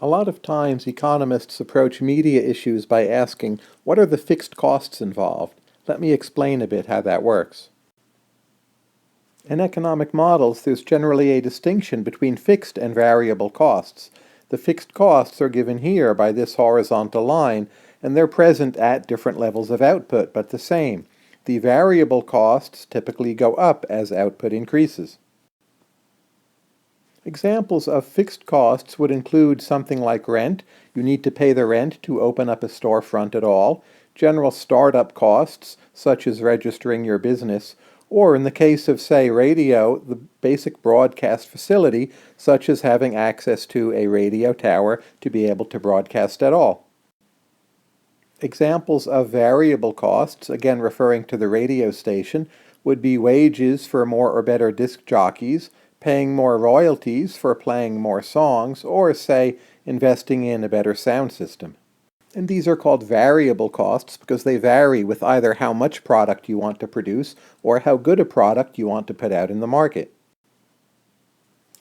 A lot of times economists approach media issues by asking, what are the fixed costs involved? Let me explain a bit how that works. In economic models, there's generally a distinction between fixed and variable costs. The fixed costs are given here by this horizontal line, and they're present at different levels of output, but the same. The variable costs typically go up as output increases. Examples of fixed costs would include something like rent. You need to pay the rent to open up a storefront at all. General startup costs, such as registering your business, or in the case of, say, radio, the basic broadcast facility, such as having access to a radio tower to be able to broadcast at all. Examples of variable costs, again referring to the radio station, would be wages for more or better disc jockeys, paying more royalties for playing more songs, or, say, investing in a better sound system. And these are called variable costs because they vary with either how much product you want to produce or how good a product you want to put out in the market.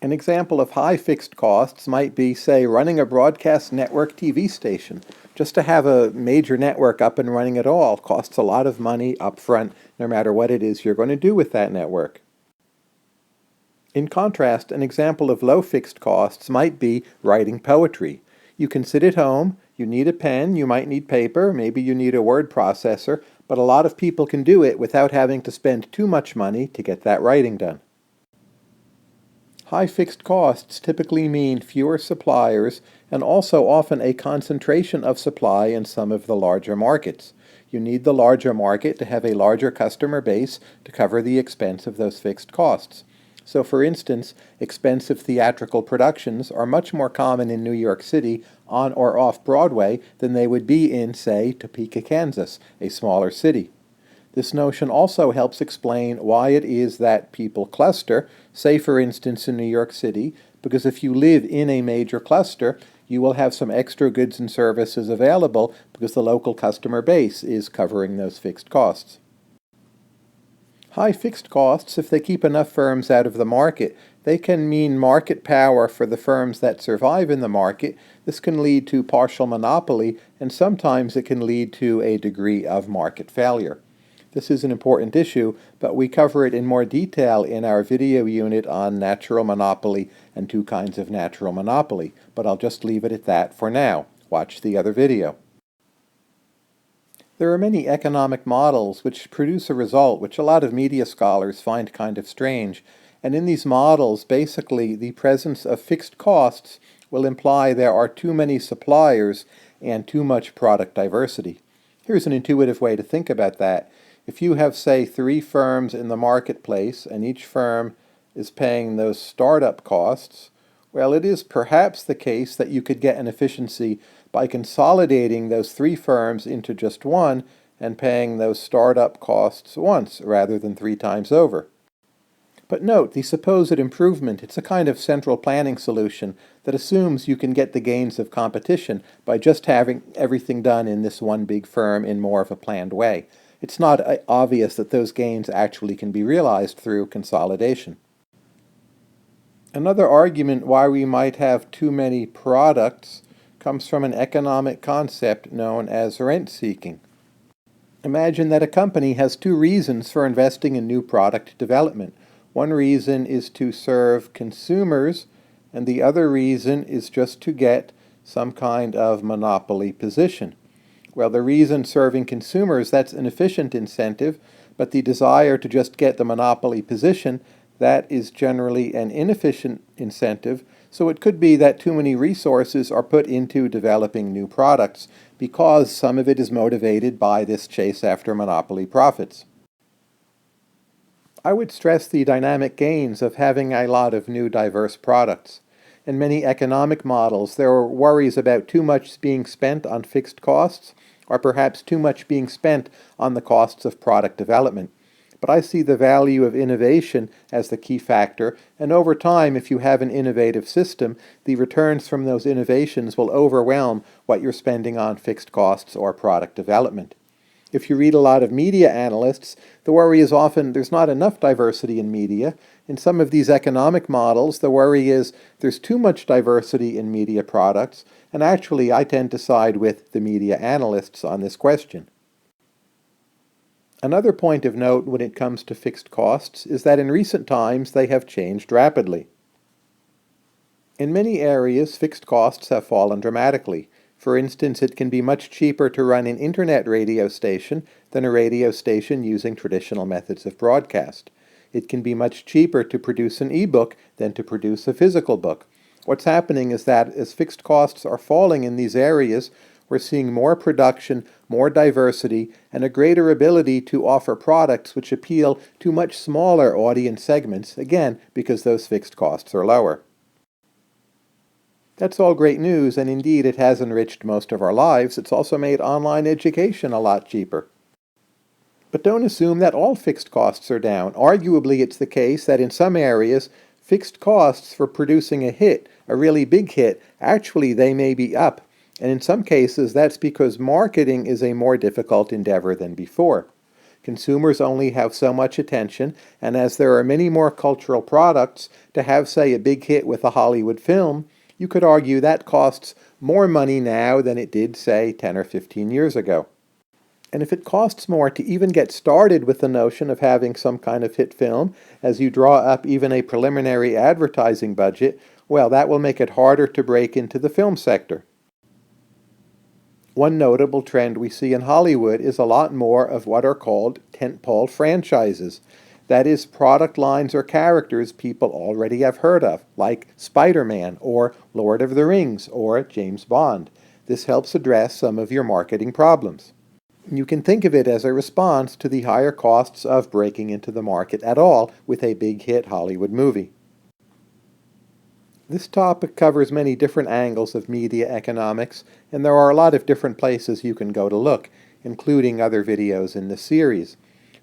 An example of high fixed costs might be, say, running a broadcast network TV station. Just to have a major network up and running at all costs a lot of money up front, no matter what it is you're going to do with that network. In contrast, an example of low fixed costs might be writing poetry. You can sit at home, you need a pen, you might need paper, maybe you need a word processor, but a lot of people can do it without having to spend too much money to get that writing done. High fixed costs typically mean fewer suppliers and also often a concentration of supply in some of the larger markets. You need the larger market to have a larger customer base to cover the expense of those fixed costs. So, for instance, expensive theatrical productions are much more common in New York City on or off Broadway than they would be in, say, Topeka, Kansas, a smaller city. This notion also helps explain why it is that people cluster, say for instance in New York City, because if you live in a major cluster, you will have some extra goods and services available because the local customer base is covering those fixed costs. High fixed costs, if they keep enough firms out of the market, they can mean market power for the firms that survive in the market. This can lead to partial monopoly, and sometimes it can lead to a degree of market failure. This is an important issue, but we cover it in more detail in our video unit on natural monopoly and two kinds of natural monopoly, but I'll just leave it at that for now. Watch the other video. There are many economic models which produce a result which a lot of media scholars find kind of strange, and in these models, basically, the presence of fixed costs will imply there are too many suppliers and too much product diversity. Here's an intuitive way to think about that. If you have, say, 3 firms in the marketplace, and each firm is paying those startup costs, well, it is perhaps the case that you could get an efficiency by consolidating those 3 firms into just one and paying those startup costs once rather than 3 times over. But note, the supposed improvement, it's a kind of central planning solution that assumes you can get the gains of competition by just having everything done in this one big firm in more of a planned way. It's not obvious that those gains actually can be realized through consolidation. Another argument why we might have too many products comes from an economic concept known as rent-seeking. Imagine that a company has 2 reasons for investing in new product development. One reason is to serve consumers, and the other reason is just to get some kind of monopoly position. Well, the reason serving consumers, that's an efficient incentive, but the desire to just get the monopoly position, that is generally an inefficient incentive, so it could be that too many resources are put into developing new products because some of it is motivated by this chase after monopoly profits. I would stress the dynamic gains of having a lot of new diverse products. In many economic models, there are worries about too much being spent on fixed costs, or perhaps too much being spent on the costs of product development. But I see the value of innovation as the key factor, and over time, if you have an innovative system, the returns from those innovations will overwhelm what you're spending on fixed costs or product development. If you read a lot of media analysts, the worry is often there's not enough diversity in media, In some of these economic models, the worry is there's too much diversity in media products, and actually I tend to side with the media analysts on this question. Another point of note when it comes to fixed costs is that in recent times they have changed rapidly. In many areas, fixed costs have fallen dramatically. For instance, it can be much cheaper to run an internet radio station than a radio station using traditional methods of broadcast. It can be much cheaper to produce an e-book than to produce a physical book. What's happening is that as fixed costs are falling in these areas, we're seeing more production, more diversity, and a greater ability to offer products which appeal to much smaller audience segments, again, because those fixed costs are lower. That's all great news, and indeed it has enriched most of our lives. It's also made online education a lot cheaper. But don't assume that all fixed costs are down. Arguably, it's the case that in some areas, fixed costs for producing a hit, a really big hit, actually they may be up. And in some cases, that's because marketing is a more difficult endeavor than before. Consumers only have so much attention, and as there are many more cultural products, to have, say, a big hit with a Hollywood film, you could argue that costs more money now than it did, say, 10 or 15 years ago. And if it costs more to even get started with the notion of having some kind of hit film, as you draw up even a preliminary advertising budget, well, that will make it harder to break into the film sector. One notable trend we see in Hollywood is a lot more of what are called tentpole franchises. That is, product lines or characters people already have heard of, like Spider-Man or Lord of the Rings or James Bond. This helps address some of your marketing problems. You can think of it as a response to the higher costs of breaking into the market at all with a big hit Hollywood movie. This topic covers many different angles of media economics, and there are a lot of different places you can go to look, including other videos in this series.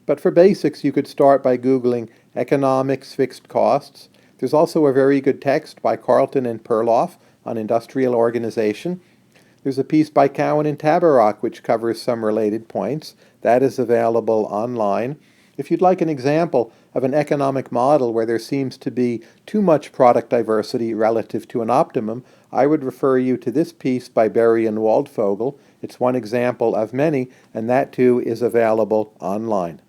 But for basics, you could start by Googling economics fixed costs. There's also a very good text by Carlton and Perloff on industrial organization. There's a piece by Cowan and Tabarrok which covers some related points. That is available online. If you'd like an example of an economic model where there seems to be too much product diversity relative to an optimum, I would refer you to this piece by Berry and Waldfogel. It's one example of many, and that too is available online.